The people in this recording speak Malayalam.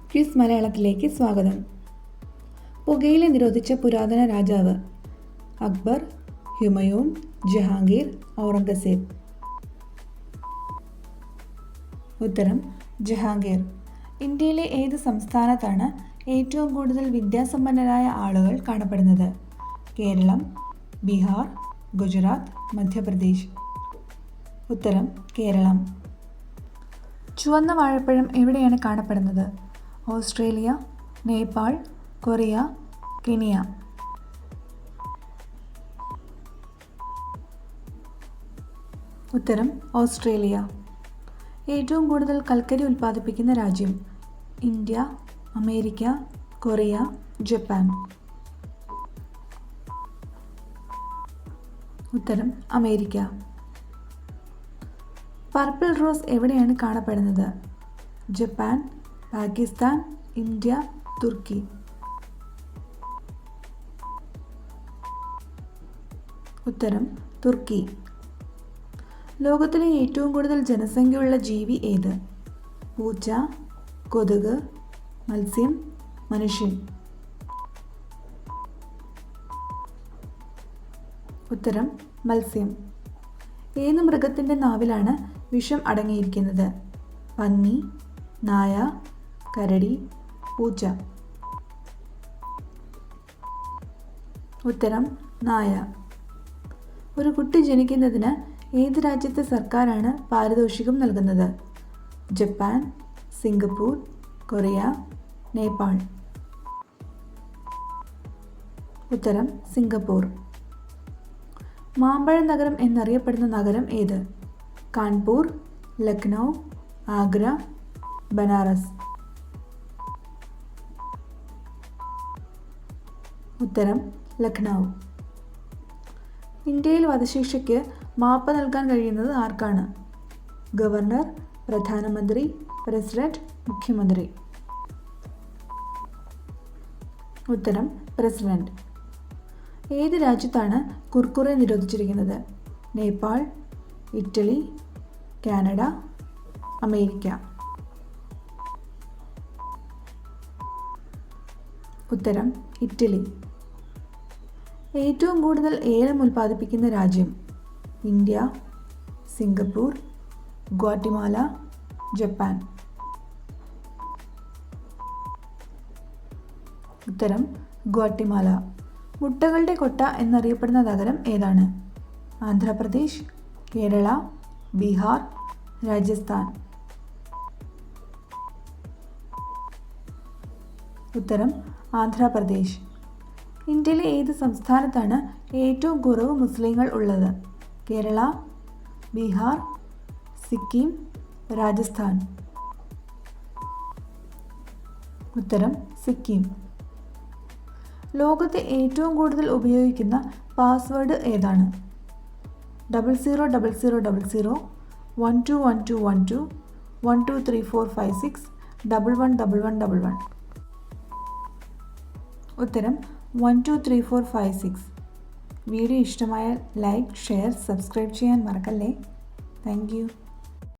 ക്വിസ് മലയാളത്തിലേക്ക് സ്വാഗതം. പുകയില നിരോധിച്ച പുരാതന രാജാവ്? അക്ബർ, ഹുമയൂൺ, ജഹാംഗീർ, ഔറംഗസേബ്. ഉത്തരം ജഹാംഗീർ. ഇന്ത്യയിലെ ഏത് സംസ്ഥാനത്താണ് ഏറ്റവും കൂടുതൽ വിദ്യാസമ്പന്നരായ ആളുകൾ കാണപ്പെടുന്നത്? കേരളം, ബീഹാർ, ഗുജറാത്ത്, മധ്യപ്രദേശ്. ഉത്തരം കേരളം. ചുവന്ന വാഴപ്പഴം എവിടെയാണ് കാണപ്പെടുന്നത്? Australia, Nepal, Korea, Kenya. ഉത്തരം ഓസ്ട്രേലിയ. ഏറ്റവും കൂടുതൽ കൽക്കരി ഉൽപ്പാദിപ്പിക്കുന്ന രാജ്യം? India, America, Korea, Japan. ഉത്തരം അമേരിക്ക. പർപ്പിൾ റോസ് എവിടെയാണ് കാണപ്പെടുന്നത്? ജപ്പാൻ, പാകിസ്ഥാൻ, ഇന്ത്യ, തുർക്കി. ഉത്തരം തുർക്കി. ലോകത്തിലെ ഏറ്റവും കൂടുതൽ ജനസംഖ്യയുള്ള ജീവി ഏത്? പൂച്ച, കൊതുക്, മത്സ്യം, മനുഷ്യൻ. ഉത്തരം മത്സ്യം. ഏത് മൃഗത്തിൻ്റെ നാവിലാണ് വിഷം അടങ്ങിയിരിക്കുന്നത്? പന്നി, നായ, കരടി, പൂച്ച. ഉത്തരം നായ. ഒരു കുട്ടി ജനിക്കുന്നതിന് ഏത് രാജ്യത്തെ സർക്കാരാണ് പാരിതോഷികം നൽകുന്നത്? Japan, Singapore, Korea, Nepal. ഉത്തരം സിംഗപ്പൂർ. മാമ്പഴ നഗരം എന്നറിയപ്പെടുന്ന നഗരം ഏത്? കാൺപൂർ, ലക്നൗ, ആഗ്ര, ബനാറസ്. ഉത്തരം ലക്നൗ. ഇന്ത്യയിൽ വധശിക്ഷയ്ക്ക് മാപ്പ് നൽകാൻ കഴിയുന്നത് ആർക്കാണ്? ഗവർണർ, പ്രധാനമന്ത്രി, പ്രസിഡന്റ്, മുഖ്യമന്ത്രി. ഉത്തരം പ്രസിഡന്റ്. ഏത് രാജ്യത്താണ് കുർക്കുറെ നിരോധിച്ചിരിക്കുന്നത്? Nepal, Italy, Canada, America. ഉത്തരം ഇറ്റലി. ഏറ്റവും കൂടുതൽ ഏലം ഉൽപ്പാദിപ്പിക്കുന്ന രാജ്യം? India, Singapore, Guatemala, Japan. ഉത്തരം ഗ്വാട്ടിമാല. മുട്ടകളുടെ കൊട്ട എന്നറിയപ്പെടുന്ന നഗരം ഏതാണ്? ആന്ധ്രാപ്രദേശ്, കേരള, ബീഹാർ, രാജസ്ഥാൻ. ഉത്തരം ആന്ധ്രാപ്രദേശ്. ഇന്ത്യയിലെ ഏത് സംസ്ഥാനത്താണ് ഏറ്റവും കുറവ് മുസ്ലിങ്ങൾ ഉള്ളത്? കേരള, ബീഹാർ, സിക്കിം, രാജസ്ഥാൻ. ഉത്തരം സിക്കിം. ലോകത്തെ ഏറ്റവും കൂടുതൽ ഉപയോഗിക്കുന്ന പാസ്വേഡ് ഏതാണ്? 000000 121212 123456 111111. ഉത്തരം 123456. വീഡിയോ ഇഷ്ടമായാൽ ലൈക്ക്, ഷെയർ, സബ്സ്ക്രൈബ് ചെയ്യാൻ മറക്കല്ലേ. Thank you.